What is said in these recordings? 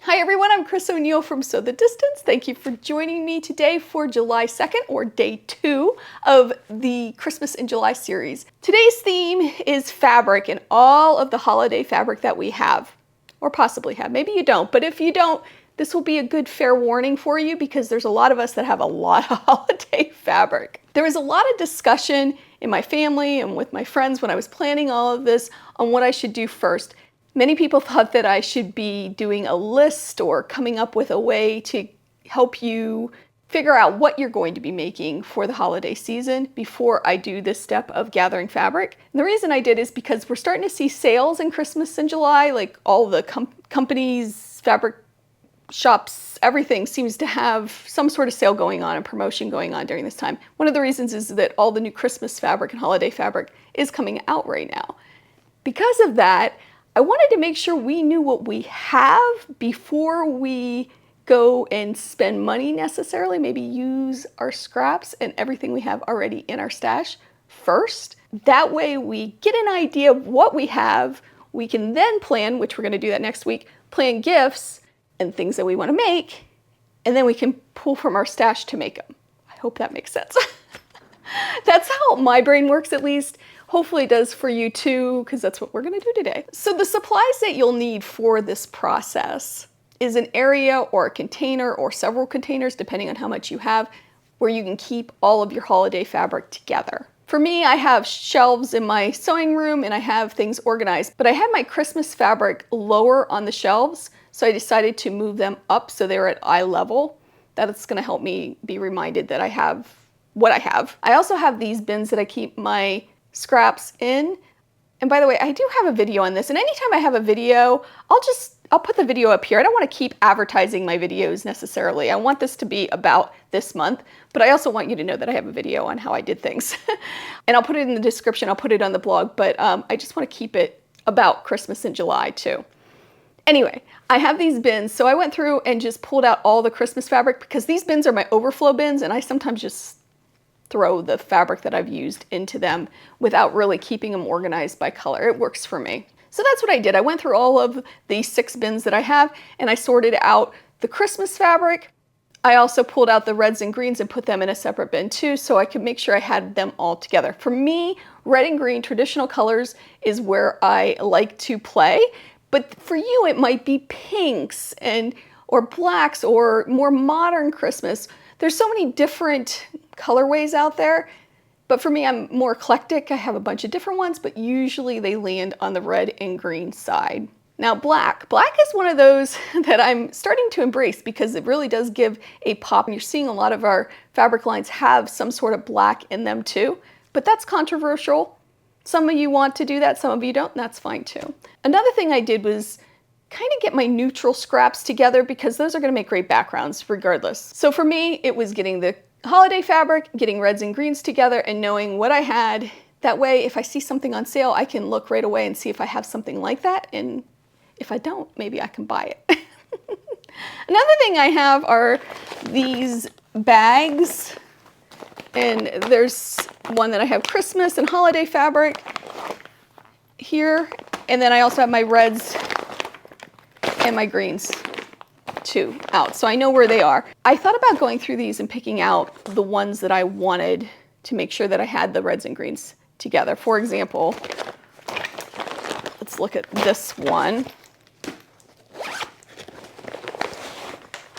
Hi everyone, I'm Chris O'Neill from Sew the Distance. Thank you for joining me today for July 2nd, or day 2 of the Christmas in July series. Today's theme is fabric and all of the holiday fabric that we have, or possibly have. Maybe you don't, but if you don't, this will be a good fair warning for you because there's a lot of us that have a lot of holiday fabric. There was a lot of discussion in my family and with my friends when I was planning all of this on what I should do first. Many people thought that I should be doing a list or coming up with a way to help you figure out what you're going to be making for the holiday season before I do this step of gathering fabric. And the reason I did is because we're starting to see sales in Christmas in July, like all the companies, fabric shops, everything seems to have some sort of sale going on and promotion going on during this time. One of the reasons is that all the new Christmas fabric and holiday fabric is coming out right now. Because of that, I wanted to make sure we knew what we have before we go and spend money necessarily, maybe use our scraps and everything we have already in our stash first. That way we get an idea of what we have. We can then plan, which we're going to do that next week, plan gifts and things that we want to make, and then we can pull from our stash to make them. I hope that makes sense. That's how my brain works, at least. Hopefully it does for you too, because that's what we're going to do today. So the supplies that you'll need for this process is an area or a container or several containers, depending on how much you have, where you can keep all of your holiday fabric together. For me, I have shelves in my sewing room and I have things organized, but I had my Christmas fabric lower on the shelves, so I decided to move them up so they're at eye level. That's going to help me be reminded that I have what I have. I also have these bins that I keep my scraps in. And by the way, I do have a video on this, and anytime I have a video, I'll put the video up here. I don't want to keep advertising my videos necessarily. I want this to be about this month, but I also want you to know that I have a video on how I did things. And I'll put it in the description, I'll put it on the blog, but I just want to keep it about Christmas in July too. Anyway, I have these bins, so I went through and just pulled out all the Christmas fabric because these bins are my overflow bins, and I sometimes just throw the fabric that I've used into them without really keeping them organized by color. It works for me. So that's what I did. I went through all of the 6 bins that I have and I sorted out the Christmas fabric. I also pulled out the reds and greens and put them in a separate bin too, so I could make sure I had them all together. For me, red and green, traditional colors, is where I like to play. But for you, it might be pinks or blacks or more modern Christmas. There's so many different colorways out there, but for me, I'm more eclectic. I have a bunch of different ones, but usually they land on the red and green side. Now black is one of those that I'm starting to embrace because it really does give a pop. And you're seeing a lot of our fabric lines have some sort of black in them too, but that's controversial. Some of you want to do that, some of you don't, and that's fine too. Another thing I did was kind of get my neutral scraps together because those are going to make great backgrounds regardless. So for me, it was getting the holiday fabric, getting reds and greens together, and knowing what I had. That way, if I see something on sale, I can look right away and see if I have something like that, and if I don't, maybe I can buy it. Another thing I have are these bags, and there's one that I have Christmas and holiday fabric here, and then I also have my reds and my greens too out, so I know where they are. I thought about going through these and picking out the ones that I wanted to make sure that I had the reds and greens together. For example, let's look at this one.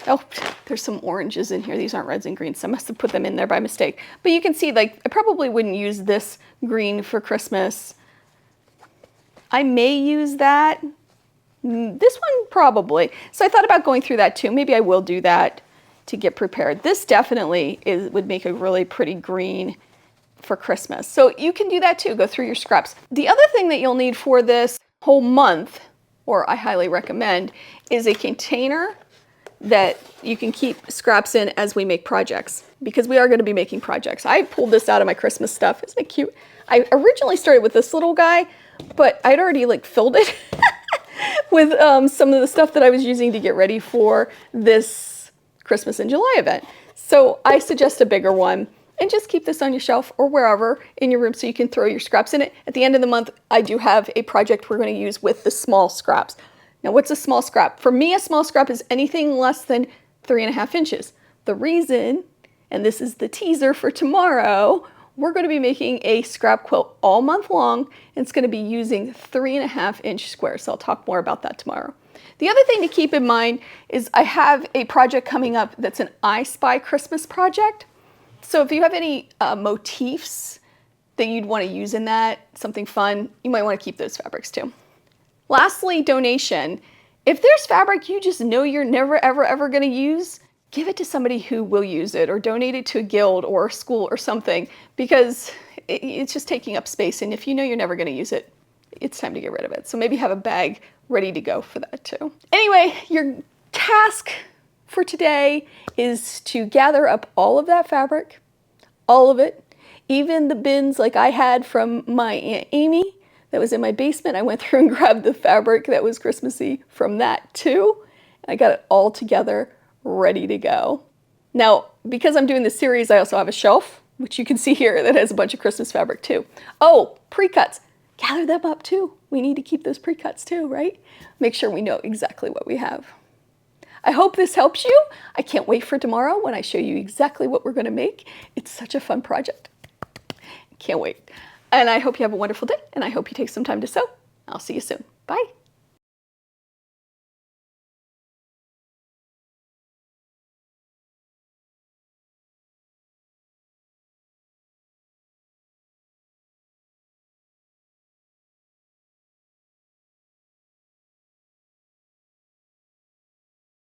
Oh, there's some oranges in here. These aren't reds and greens, so I must have put them in there by mistake. But you can see, like, I probably wouldn't use this green for Christmas. I may use that. This one probably. So I thought about going through that too. Maybe I will do that to get prepared. This definitely would make a really pretty green for Christmas. So you can do that too. Go through your scraps. The other thing that you'll need for this whole month, or I highly recommend, is a container that you can keep scraps in as we make projects, because we are going to be making projects. I pulled this out of my Christmas stuff. Isn't it cute? I originally started with this little guy, but I'd already filled it with some of the stuff that I was using to get ready for this Christmas in July event. So I suggest a bigger one, and just keep this on your shelf or wherever in your room so you can throw your scraps in it. At the end of the month, I do have a project we're going to use with the small scraps. Now, what's a small scrap? For me, a small scrap is anything less than 3.5 inches. The reason, and this is the teaser for tomorrow, we're going to be making a scrap quilt all month long, and it's going to be using 3.5 inch squares. So I'll talk more about that tomorrow. The other thing to keep in mind is I have a project coming up that's an I Spy Christmas project. So if you have any motifs that you'd want to use in that, something fun, you might want to keep those fabrics too. Lastly, donation. If there's fabric you just know you're never, ever going to use, give it to somebody who will use it, or donate it to a guild or a school or something, because it's just taking up space. And if you know you're never going to use it, it's time to get rid of it. So maybe have a bag ready to go for that too. Anyway, your task for today is to gather up all of that fabric, all of it, even the bins like I had from my Aunt Amy that was in my basement. I went through and grabbed the fabric that was Christmassy from that too. I got it all together, ready to go. Now, because I'm doing this series, I also have a shelf, which you can see here, that has a bunch of Christmas fabric too. Oh, pre-cuts. Gather them up too. We need to keep those pre-cuts too, right? Make sure we know exactly what we have. I hope this helps you. I can't wait for tomorrow when I show you exactly what we're going to make. It's such a fun project. Can't wait. And I hope you have a wonderful day, and I hope you take some time to sew. I'll see you soon. Bye.